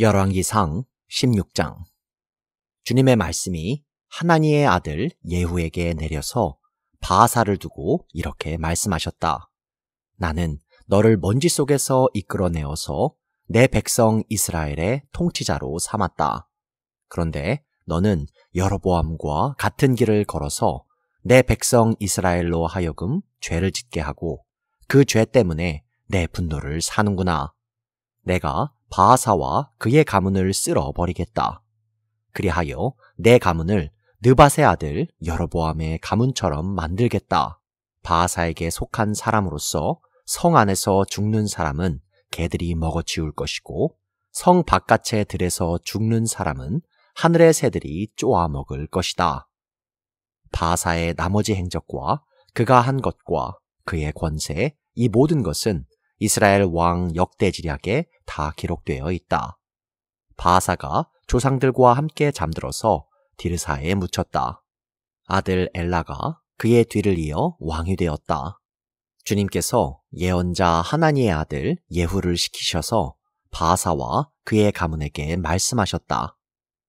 열왕기상 16장. 주님의 말씀이 하나니의 아들 예후에게 내려서 바하사를 두고 이렇게 말씀하셨다. 나는 너를 먼지 속에서 이끌어내어서 내 백성 이스라엘의 통치자로 삼았다. 그런데 너는 여로보암과 같은 길을 걸어서 내 백성 이스라엘로 하여금 죄를 짓게 하고 그 죄 때문에 내 분노를 사는구나. 내가 바하사와 그의 가문을 쓸어버리겠다. 그리하여 내 가문을 느밧의 아들 여로보암의 가문처럼 만들겠다. 바하사에게 속한 사람으로서 성 안에서 죽는 사람은 개들이 먹어치울 것이고 성 바깥의 들에서 죽는 사람은 하늘의 새들이 쪼아 먹을 것이다. 바하사의 나머지 행적과 그가 한 것과 그의 권세, 이 모든 것은 이스라엘 왕 역대지략에 다 기록되어 있다. 바하사가 조상들과 함께 잠들어서 디르사에 묻혔다. 아들 엘라가 그의 뒤를 이어 왕이 되었다. 주님께서 예언자 하나니의 아들 예후를 시키셔서 바하사와 그의 가문에게 말씀하셨다.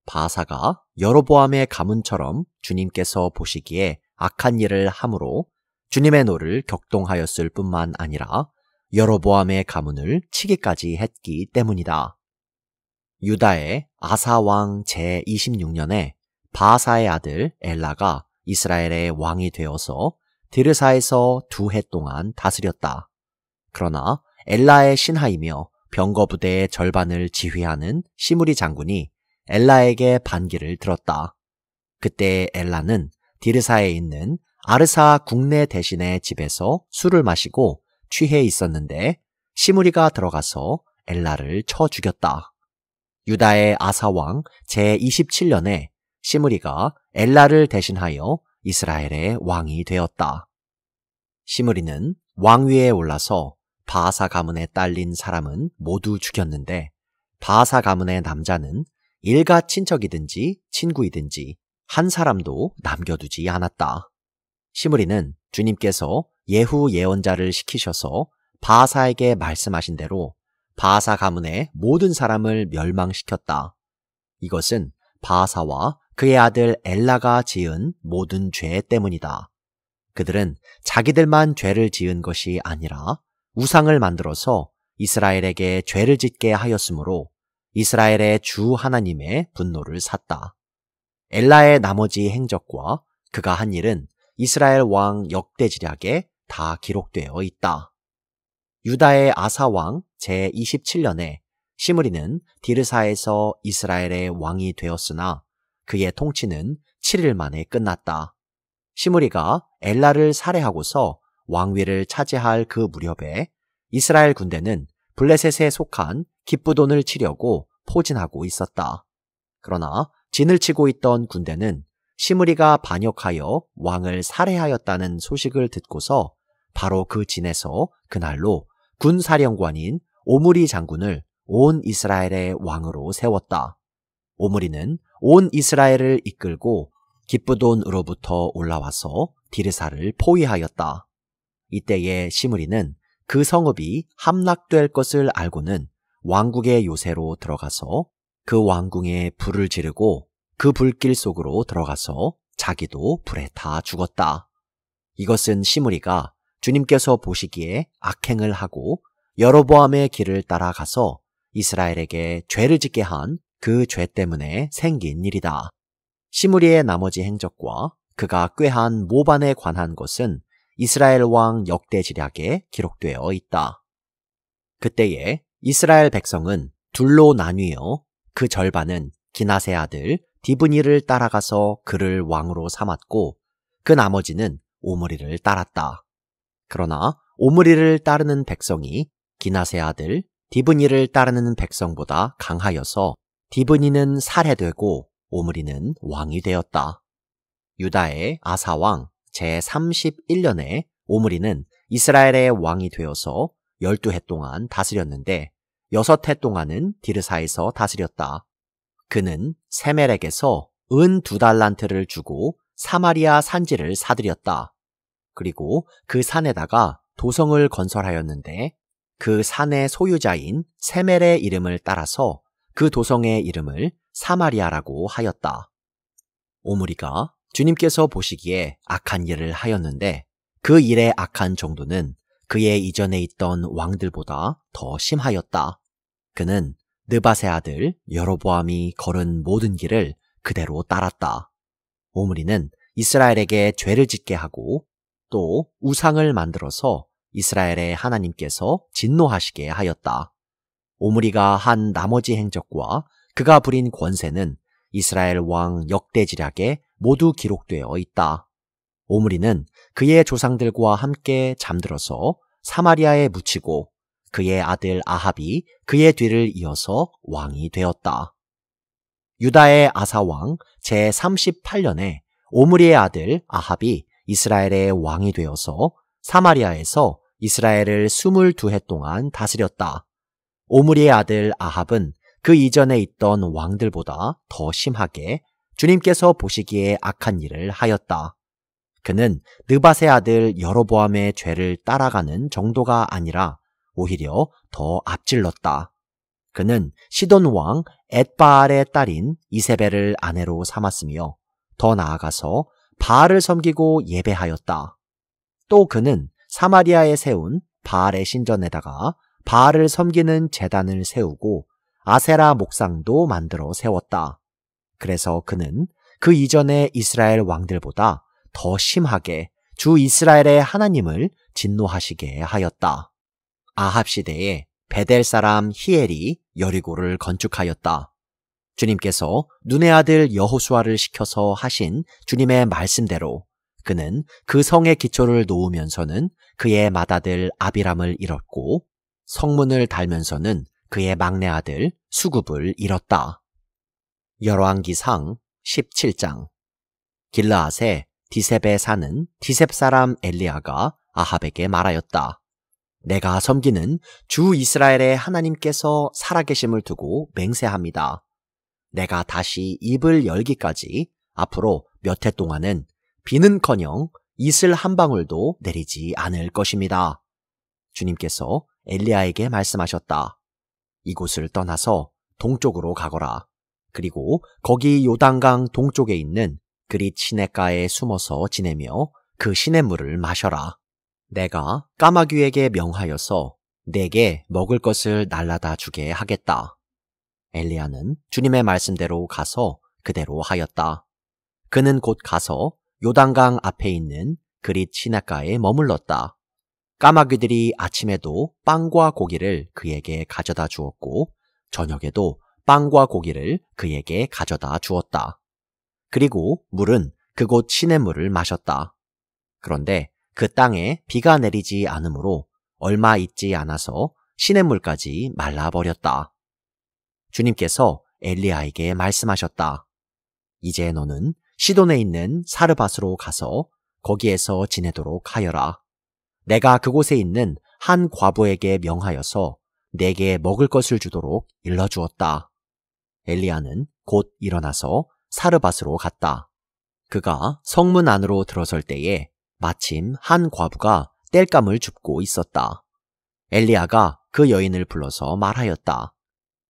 바하사가 여로보암의 가문처럼 주님께서 보시기에 악한 일을 함으로 주님의 노를 격동하였을 뿐만 아니라 여로보암의 가문을 치기까지 했기 때문이다. 유다의 아사왕 제26년에 바하사의 아들 엘라가 이스라엘의 왕이 되어서 디르사에서 2해 동안 다스렸다. 그러나 엘라의 신하이며 병거부대의 절반을 지휘하는 시므리 장군이 엘라에게 반기를 들었다. 그때 엘라는 디르사에 있는 아르사 국내 대신의 집에서 술을 마시고 취해 있었는데 시므리가 들어가서 엘라를 쳐 죽였다. 유다의 아사왕 제27년에 시므리가 엘라를 대신하여 이스라엘의 왕이 되었다. 시므리는 왕위에 올라서 바하사 가문에 딸린 사람은 모두 죽였는데 바하사 가문의 남자는 일가 친척이든지 친구이든지 한 사람도 남겨두지 않았다. 시므리는 주님께서 예후 예언자를 시키셔서 바하사에게 말씀하신 대로 바하사 가문의 모든 사람을 멸망시켰다. 이것은 바하사와 그의 아들 엘라가 지은 모든 죄 때문이다. 그들은 자기들만 죄를 지은 것이 아니라 우상을 만들어서 이스라엘에게 죄를 짓게 하였으므로 이스라엘의 주 하나님의 분노를 샀다. 엘라의 나머지 행적과 그가 한 일은 이스라엘 왕 역대지략에 다 기록되어 있다. 유다의 아사왕 제27년에 시므리는 디르사에서 이스라엘의 왕이 되었으나 그의 통치는 7일 만에 끝났다. 시므리가 엘라를 살해하고서 왕위를 차지할 그 무렵에 이스라엘 군대는 블레셋에 속한 기브돈을 치려고 포진하고 있었다. 그러나 진을 치고 있던 군대는 시므리가 반역하여 왕을 살해하였다는 소식을 듣고서 바로 그 진에서 그날로 군사령관인 오므리 장군을 온 이스라엘의 왕으로 세웠다. 오므리는 온 이스라엘을 이끌고 기브돈으로부터 올라와서 디르사를 포위하였다. 이때에 시므리는 그 성읍이 함락될 것을 알고는 왕국의 요새로 들어가서 그 왕궁에 불을 지르고 그 불길 속으로 들어가서 자기도 불에 타 죽었다. 이것은 시므리가 주님께서 보시기에 악행을 하고 여로보암의 길을 따라가서 이스라엘에게 죄를 짓게 한 그 죄 때문에 생긴 일이다. 시므리의 나머지 행적과 그가 꾀한 모반에 관한 것은 이스라엘 왕 역대지략에 기록되어 있다. 그때에 이스라엘 백성은 둘로 나뉘어 그 절반은 기낫의 아들 디브니를 따라가서 그를 왕으로 삼았고 그 나머지는 오므리를 따랐다. 그러나 오므리를 따르는 백성이 기낫의 아들 디브니를 따르는 백성보다 강하여서 디브니는 살해되고 오므리는 왕이 되었다. 유다의 아사왕 제31년에 오므리는 이스라엘의 왕이 되어서 12해 동안 다스렸는데 6해 동안은 디르사에서 다스렸다. 그는 세멜에게서 은 2달란트를 주고 사마리아 산지를 사들였다. 그리고 그 산에다가 도성을 건설하였는데 그 산의 소유자인 세멜의 이름을 따라서 그 도성의 이름을 사마리아라고 하였다. 오므리가 주님께서 보시기에 악한 일을 하였는데 그 일의 악한 정도는 그의 이전에 있던 왕들보다 더 심하였다. 그는 느밧의 아들 여로보암이 걸은 모든 길을 그대로 따랐다. 오므리는 이스라엘에게 죄를 짓게 하고 또 우상을 만들어서 이스라엘의 하나님께서 진노하시게 하였다. 오므리가 한 나머지 행적과 그가 부린 권세는 이스라엘 왕 역대지략에 모두 기록되어 있다. 오므리는 그의 조상들과 함께 잠들어서 사마리아에 묻히고 그의 아들 아합이 그의 뒤를 이어서 왕이 되었다. 유다의 아사왕 제38년에 오므리의 아들 아합이 이스라엘의 왕이 되어서 사마리아에서 이스라엘을 22해 동안 다스렸다. 오므리의 아들 아합은 그 이전에 있던 왕들보다 더 심하게 주님께서 보시기에 악한 일을 하였다. 그는 느밧의 아들 여로보암의 죄를 따라가는 정도가 아니라 오히려 더 앞질렀다. 그는 시돈 왕 엣바알의 딸인 이세벨을 아내로 삼았으며 더 나아가서 바알을 섬기고 예배하였다. 또 그는 사마리아에 세운 바알의 신전에다가 바알을 섬기는 제단을 세우고 아세라 목상도 만들어 세웠다. 그래서 그는 그 이전의 이스라엘 왕들보다 더 심하게 주 이스라엘의 하나님을 진노하시게 하였다. 아합 시대에 베델 사람 히엘이 여리고를 건축하였다. 주님께서 눈의 아들 여호수아를 시켜서 하신 주님의 말씀대로 그는 그 성의 기초를 놓으면서는 그의 맏아들 아비람을 잃었고 성문을 달면서는 그의 막내 아들 수굽을 잃었다. 열왕기상 17장. 길르앗에 디셉에 사는 디셉 사람 엘리야가 아합에게 말하였다. 내가 섬기는 주 이스라엘의 하나님께서 살아계심을 두고 맹세합니다. 내가 다시 입을 열기까지 앞으로 몇 해 동안은 비는커녕 이슬 한 방울도 내리지 않을 것입니다. 주님께서 엘리야에게 말씀하셨다. 이곳을 떠나서 동쪽으로 가거라. 그리고 거기 요단강 동쪽에 있는 그릿 시냇가에 숨어서 지내며 그 시냇물을 마셔라. 내가 까마귀에게 명하여서 내게 먹을 것을 날라다 주게 하겠다. 엘리야는 주님의 말씀대로 가서 그대로 하였다. 그는 곧 가서 요단강 앞에 있는 그릿 시냇가에 머물렀다. 까마귀들이 아침에도 빵과 고기를 그에게 가져다 주었고 저녁에도 빵과 고기를 그에게 가져다 주었다. 그리고 물은 그곳 시냇물을 마셨다. 그런데 그 땅에 비가 내리지 않으므로 얼마 있지 않아서 시냇물까지 말라버렸다. 주님께서 엘리야에게 말씀하셨다. 이제 너는 시돈에 있는 사르밧으로 가서 거기에서 지내도록 하여라. 내가 그곳에 있는 한 과부에게 명하여서 내게 먹을 것을 주도록 일러주었다. 엘리야는 곧 일어나서 사르밧으로 갔다. 그가 성문 안으로 들어설 때에 마침 한 과부가 땔감을 줍고 있었다. 엘리야가 그 여인을 불러서 말하였다.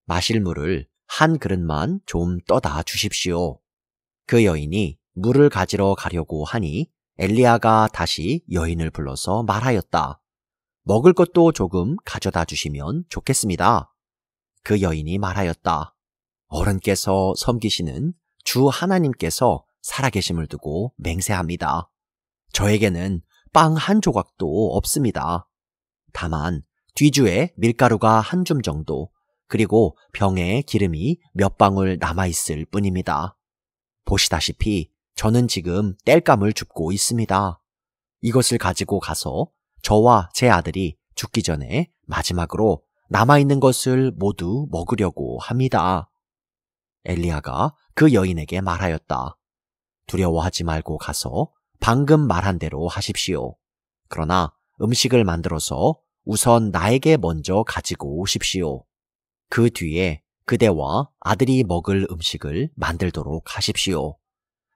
마실 물을 한 그릇만 좀 떠다 주십시오. 그 여인이 물을 가지러 가려고 하니 엘리야가 다시 여인을 불러서 말하였다. 먹을 것도 조금 가져다 주시면 좋겠습니다. 그 여인이 말하였다. 어른께서 섬기시는 주 하나님께서 살아계심을 두고 맹세합니다. 저에게는 빵 한 조각도 없습니다. 다만 뒤주에 밀가루가 한 줌 정도, 그리고 병에 기름이 몇 방울 남아있을 뿐입니다. 보시다시피 저는 지금 땔감을 줍고 있습니다. 이것을 가지고 가서 저와 제 아들이 죽기 전에 마지막으로 남아있는 것을 모두 먹으려고 합니다. 엘리야가 그 여인에게 말하였다. 두려워하지 말고 가서 방금 말한 대로 하십시오. 그러나 음식을 만들어서 우선 나에게 먼저 가지고 오십시오. 그 뒤에 그대와 아들이 먹을 음식을 만들도록 하십시오.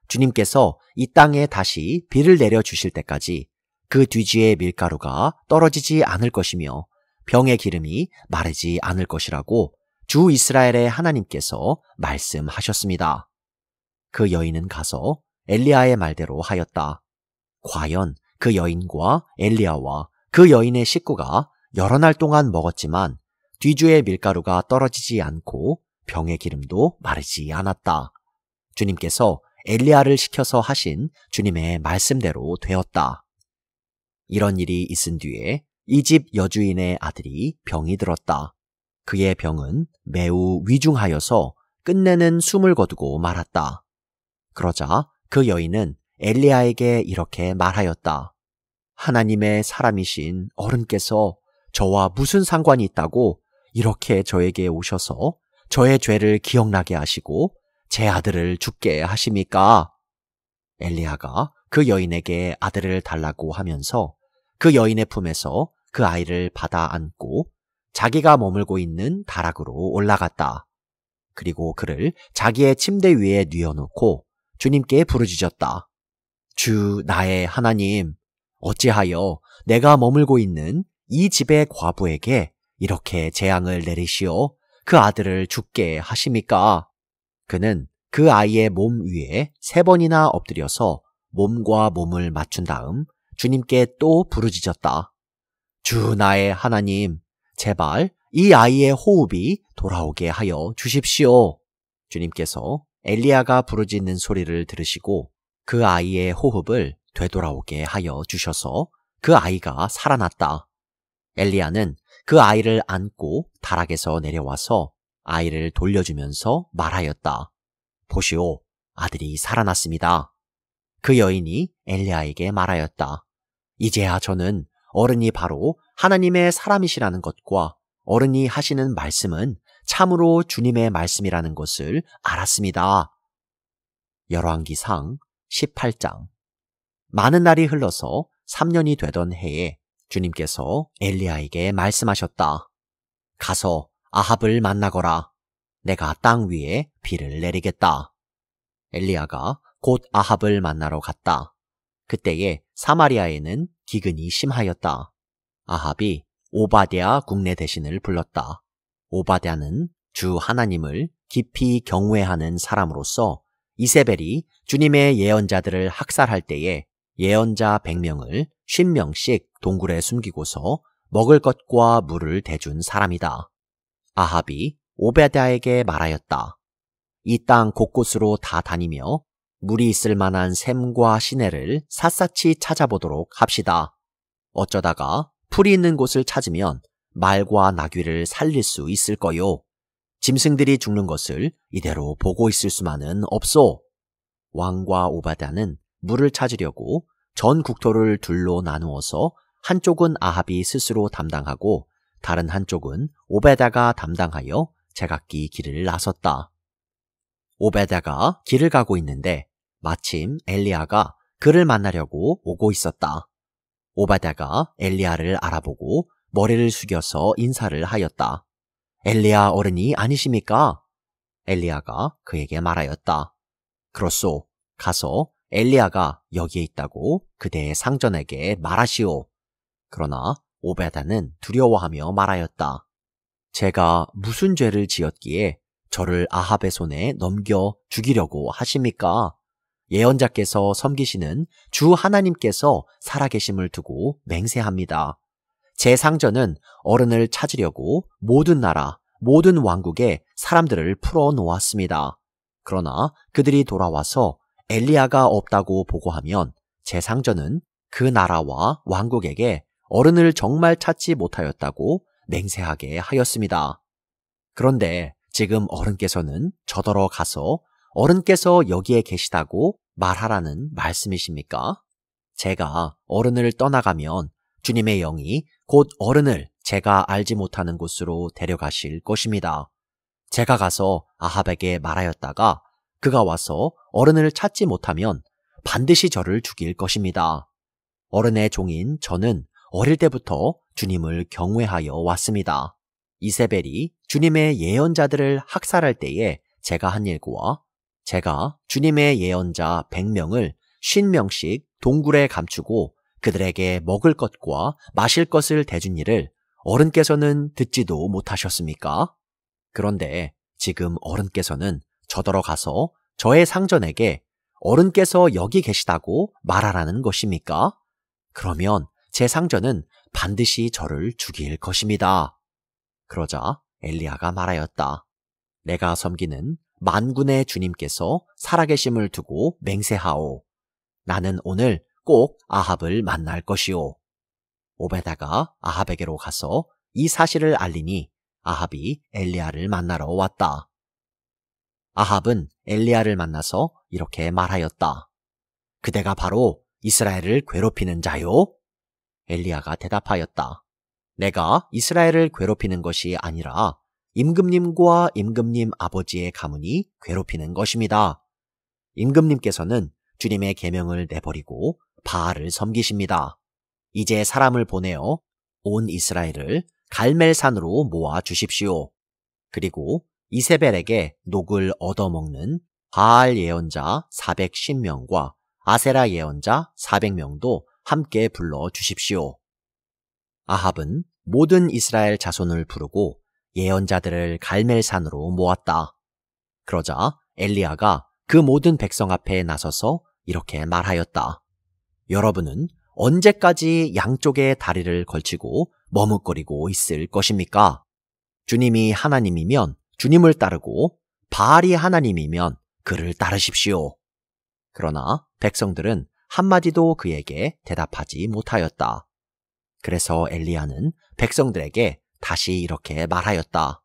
주님께서 이 땅에 다시 비를 내려주실 때까지 그 뒤지의 밀가루가 떨어지지 않을 것이며 병의 기름이 마르지 않을 것이라고 주 이스라엘의 하나님께서 말씀하셨습니다. 그 여인은 가서 엘리야의 말대로 하였다. 과연 그 여인과 엘리야와 그 여인의 식구가 여러 날 동안 먹었지만 뒤주의 밀가루가 떨어지지 않고 병의 기름도 마르지 않았다. 주님께서 엘리야를 시켜서 하신 주님의 말씀대로 되었다. 이런 일이 있은 뒤에 이 집 여주인의 아들이 병이 들었다. 그의 병은 매우 위중하여서 끝내는 숨을 거두고 말았다. 그러자 그 여인은 엘리야에게 이렇게 말하였다. 하나님의 사람이신 어른께서 저와 무슨 상관이 있다고 이렇게 저에게 오셔서 저의 죄를 기억나게 하시고 제 아들을 죽게 하십니까? 엘리야가 그 여인에게 아들을 달라고 하면서 그 여인의 품에서 그 아이를 받아 안고 자기가 머물고 있는 다락으로 올라갔다. 그리고 그를 자기의 침대 위에 뉘어놓고 주님께 부르짖었다. 주 나의 하나님, 어찌하여 내가 머물고 있는 이 집의 과부에게 이렇게 재앙을 내리시어 그 아들을 죽게 하십니까? 그는 그 아이의 몸 위에 3번이나 엎드려서 몸과 몸을 맞춘 다음 주님께 또 부르짖었다. 주 나의 하나님, 제발 이 아이의 호흡이 돌아오게 하여 주십시오. 주님께서 엘리야가 부르짖는 소리를 들으시고 그 아이의 호흡을 되돌아오게 하여 주셔서 그 아이가 살아났다. 엘리야는 그 아이를 안고 다락에서 내려와서 아이를 돌려주면서 말하였다. 보시오, 아들이 살아났습니다. 그 여인이 엘리야에게 말하였다. 이제야 저는 어른이 바로 하나님의 사람이시라는 것과 어른이 하시는 말씀은 참으로 주님의 말씀이라는 것을 알았습니다. 열왕기상 18장. 많은 날이 흘러서 3년이 되던 해에 주님께서 엘리야에게 말씀하셨다. 가서 아합을 만나거라. 내가 땅 위에 비를 내리겠다. 엘리야가 곧 아합을 만나러 갔다. 그때에 사마리아에는 기근이 심하였다. 아합이 오바댜 국내 대신을 불렀다. 오바댜는 주 하나님을 깊이 경외하는 사람으로서 이세벨이 주님의 예언자들을 학살할 때에 예언자 100명을 50명씩 동굴에 숨기고서 먹을 것과 물을 대준 사람이다. 아합이 오베댜에게 말하였다. 이 땅 곳곳으로 다 다니며 물이 있을 만한 샘과 시내를 샅샅이 찾아보도록 합시다. 어쩌다가 풀이 있는 곳을 찾으면 말과 나귀를 살릴 수 있을 거요. 짐승들이 죽는 것을 이대로 보고 있을 수만은 없소. 왕과 오바댜는 물을 찾으려고 전 국토를 둘로 나누어서 한쪽은 아합이 스스로 담당하고 다른 한쪽은 오베댜가 담당하여 제각기 길을 나섰다. 오베댜가 길을 가고 있는데 마침 엘리야가 그를 만나려고 오고 있었다. 오바댜가 엘리야를 알아보고 머리를 숙여서 인사를 하였다. 엘리야 어른이 아니십니까? 엘리야가 그에게 말하였다. 그렇소. 가서 엘리야가 여기에 있다고 그대의 상전에게 말하시오. 그러나 오베댜는 두려워하며 말하였다. 제가 무슨 죄를 지었기에 저를 아합의 손에 넘겨 죽이려고 하십니까? 예언자께서 섬기시는 주 하나님께서 살아계심을 두고 맹세합니다. 제 상전은 어른을 찾으려고 모든 나라, 모든 왕국에 사람들을 풀어놓았습니다. 그러나 그들이 돌아와서 엘리야가 없다고 보고하면 제 상전은 그 나라와 왕국에게 어른을 정말 찾지 못하였다고 맹세하게 하였습니다. 그런데 지금 어른께서는 저더러 가서 어른께서 여기에 계시다고 말하라는 말씀이십니까? 제가 어른을 떠나가면 주님의 영이 곧 어른을 제가 알지 못하는 곳으로 데려가실 것입니다. 제가 가서 아합에게 말하였다가 그가 와서 어른을 찾지 못하면 반드시 저를 죽일 것입니다. 어른의 종인 저는 어릴 때부터 주님을 경외하여 왔습니다. 이세벨이 주님의 예언자들을 학살할 때에 제가 한 일과 제가 주님의 예언자 100명을 50명씩 동굴에 감추고 그들에게 먹을 것과 마실 것을 대준 일을 어른께서는 듣지도 못하셨습니까? 그런데 지금 어른께서는 저더러 가서 저의 상전에게 어른께서 여기 계시다고 말하라는 것입니까? 그러면 제 상전은 반드시 저를 죽일 것입니다. 그러자 엘리야가 말하였다. 내가 섬기는 만군의 주님께서 살아계심을 두고 맹세하오. 나는 오늘 꼭 아합을 만날 것이오. 오베다가 아합에게로 가서 이 사실을 알리니 아합이 엘리야를 만나러 왔다. 아합은 엘리야를 만나서 이렇게 말하였다. 그대가 바로 이스라엘을 괴롭히는 자요? 엘리야가 대답하였다. 내가 이스라엘을 괴롭히는 것이 아니라 임금님과 임금님 아버지의 가문이 괴롭히는 것입니다. 임금님께서는 주님의 계명을 내버리고 바알을 섬기십니다. 이제 사람을 보내어 온 이스라엘을 갈멜산으로 모아 주십시오. 그리고 이세벨에게 녹을 얻어먹는 바알 예언자 410명과 아세라 예언자 400명도 함께 불러 주십시오. 아합은 모든 이스라엘 자손을 부르고 예언자들을 갈멜산으로 모았다. 그러자 엘리야가 그 모든 백성 앞에 나서서 이렇게 말하였다. 여러분은 언제까지 양쪽에 다리를 걸치고 머뭇거리고 있을 것입니까? 주님이 하나님이면 주님을 따르고 바알이 하나님이면 그를 따르십시오. 그러나 백성들은 한마디도 그에게 대답하지 못하였다. 그래서 엘리야는 백성들에게 다시 이렇게 말하였다.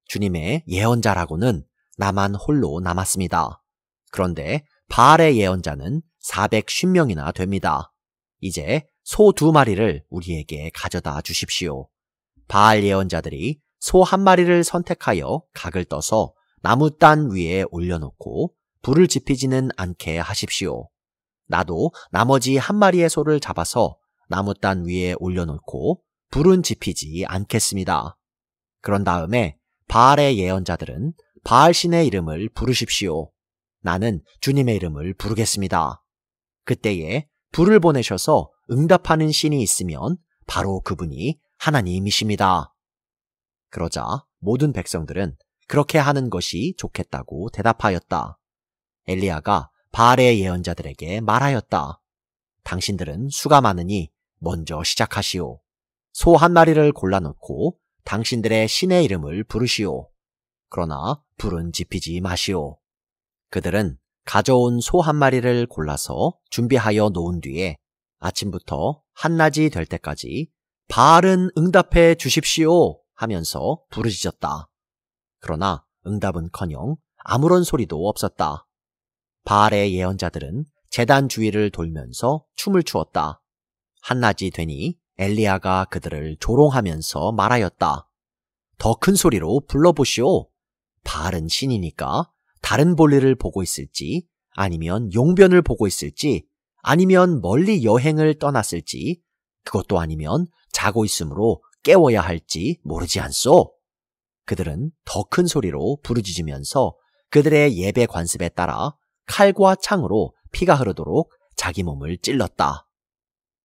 주님의 예언자라고는 나만 홀로 남았습니다. 그런데 바알의 예언자는 410명이나 됩니다. 이제 소 2마리를 우리에게 가져다 주십시오. 바알 예언자들이 소 1마리를 선택하여 각을 떠서 나무단 위에 올려놓고 불을 지피지는 않게 하십시오. 나도 나머지 1마리의 소를 잡아서 나무단 위에 올려놓고 불은 지피지 않겠습니다. 그런 다음에 바알의 예언자들은 바알 신의 이름을 부르십시오. 나는 주님의 이름을 부르겠습니다. 그때에 불을 보내셔서 응답하는 신이 있으면 바로 그분이 하나님이십니다. 그러자 모든 백성들은 그렇게 하는 것이 좋겠다고 대답하였다. 엘리야가 바알의 예언자들에게 말하였다. 당신들은 수가 많으니 먼저 시작하시오. 소 1마리를 골라놓고 당신들의 신의 이름을 부르시오. 그러나 불은 지피지 마시오. 그들은 가져온 소 1마리를 골라서 준비하여 놓은 뒤에 아침부터 한낮이 될 때까지 바알은 응답해 주십시오 하면서 부르짖었다. 그러나 응답은커녕 아무런 소리도 없었다. 바알의 예언자들은 제단 주위를 돌면서 춤을 추었다. 한낮이 되니 엘리야가 그들을 조롱하면서 말하였다. 더 큰 소리로 불러보시오. 바알은 신이니까 다른 볼일을 보고 있을지 아니면 용변을 보고 있을지 아니면 멀리 여행을 떠났을지 그것도 아니면 자고 있으므로 깨워야 할지 모르지 않소. 그들은 더 큰 소리로 부르짖으면서 그들의 예배 관습에 따라 칼과 창으로 피가 흐르도록 자기 몸을 찔렀다.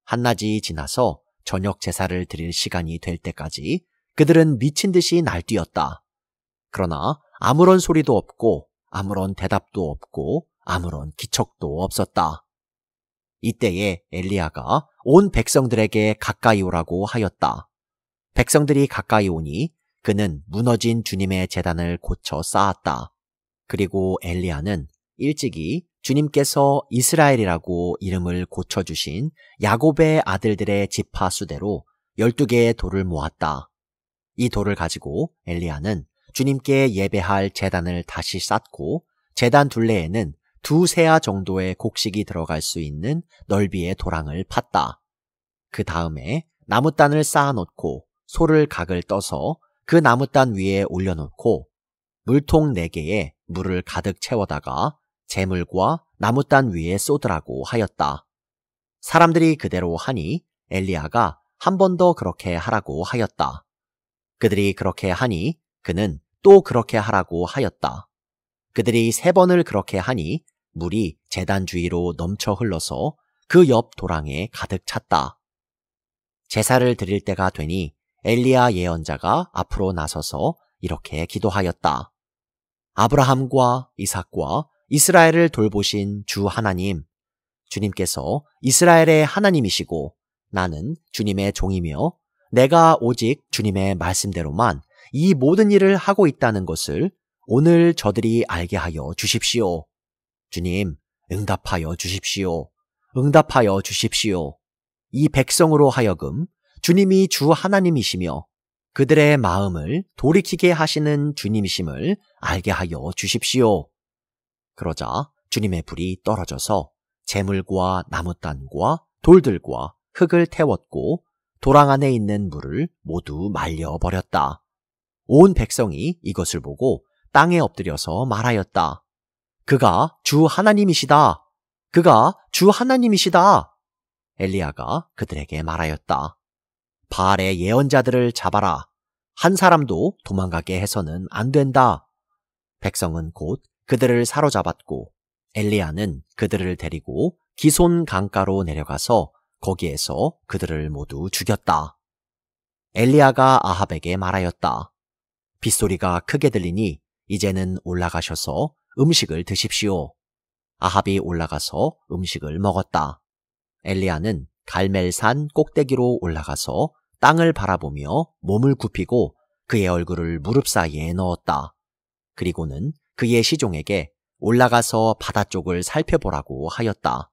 한낮이 지나서 저녁 제사를 드릴 시간이 될 때까지 그들은 미친 듯이 날뛰었다. 그러나 아무런 소리도 없고 아무런 대답도 없고 아무런 기척도 없었다. 이때에 엘리야가 온 백성들에게 가까이 오라고 하였다. 백성들이 가까이 오니 그는 무너진 주님의 제단을 고쳐 쌓았다. 그리고 엘리야는 일찍이 주님께서 이스라엘이라고 이름을 고쳐주신 야곱의 아들들의 지파 수대로 12개의 돌을 모았다. 이 돌을 가지고 엘리야는 주님께 예배할 제단을 다시 쌓고 제단 둘레에는 2세아 정도의 곡식이 들어갈 수 있는 넓이의 도랑을 팠다. 그 다음에 나무단을 쌓아놓고 소를 각을 떠서 그 나무단 위에 올려놓고 물통 4개에 물을 가득 채워다가 재물과 나무단 위에 쏟으라고 하였다. 사람들이 그대로 하니 엘리야가 한 번 더 그렇게 하라고 하였다. 그들이 그렇게 하니 그는 또 그렇게 하라고 하였다. 그들이 3번을 그렇게 하니 물이 제단 주위로 넘쳐 흘러서 그 옆 도랑에 가득 찼다. 제사를 드릴 때가 되니 엘리야 예언자가 앞으로 나서서 이렇게 기도하였다. 아브라함과 이삭과 이스라엘을 돌보신 주 하나님, 주님께서 이스라엘의 하나님이시고 나는 주님의 종이며 내가 오직 주님의 말씀대로만 이 모든 일을 하고 있다는 것을 오늘 저들이 알게 하여 주십시오. 주님, 응답하여 주십시오. 응답하여 주십시오. 이 백성으로 하여금 주님이 주 하나님이시며 그들의 마음을 돌이키게 하시는 주님이심을 알게 하여 주십시오. 그러자 주님의 불이 떨어져서 재물과 나무단과 돌들과 흙을 태웠고 도랑 안에 있는 물을 모두 말려버렸다. 온 백성이 이것을 보고 땅에 엎드려서 말하였다. 그가 주 하나님이시다. 그가 주 하나님이시다. 엘리야가 그들에게 말하였다. 바알의 예언자들을 잡아라. 한 사람도 도망가게 해서는 안 된다. 백성은 곧 그들을 사로잡았고 엘리야는 그들을 데리고 기손 강가로 내려가서 거기에서 그들을 모두 죽였다. 엘리야가 아합에게 말하였다. 빗소리가 크게 들리니 이제는 올라가셔서 음식을 드십시오. 아합이 올라가서 음식을 먹었다. 엘리야는 갈멜산 꼭대기로 올라가서 땅을 바라보며 몸을 굽히고 그의 얼굴을 무릎 사이에 넣었다. 그리고는 그의 시종에게 올라가서 바다 쪽을 살펴보라고 하였다.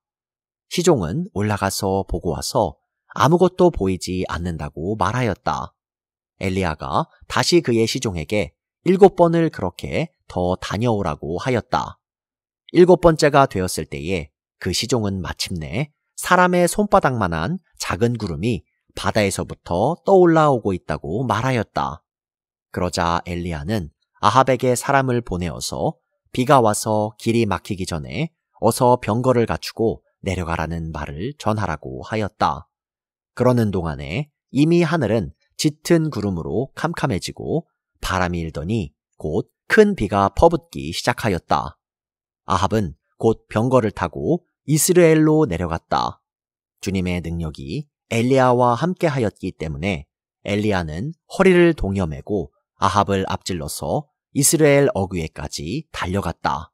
시종은 올라가서 보고 와서 아무것도 보이지 않는다고 말하였다. 엘리야가 다시 그의 시종에게 7번을 그렇게 더 다녀오라고 하였다. 7번째가 되었을 때에 그 시종은 마침내 사람의 손바닥만한 작은 구름이 바다에서부터 떠올라오고 있다고 말하였다. 그러자 엘리야는 아합에게 사람을 보내어서 비가 와서 길이 막히기 전에 어서 병거를 갖추고 내려가라는 말을 전하라고 하였다. 그러는 동안에 이미 하늘은 짙은 구름으로 캄캄해지고 바람이 일더니 곧 큰 비가 퍼붓기 시작하였다. 아합은 곧 병거를 타고 이스라엘로 내려갔다. 주님의 능력이 엘리야와 함께 하였기 때문에 엘리야는 허리를 동여매고 아합을 앞질러서 이스라엘 어귀에까지 달려갔다.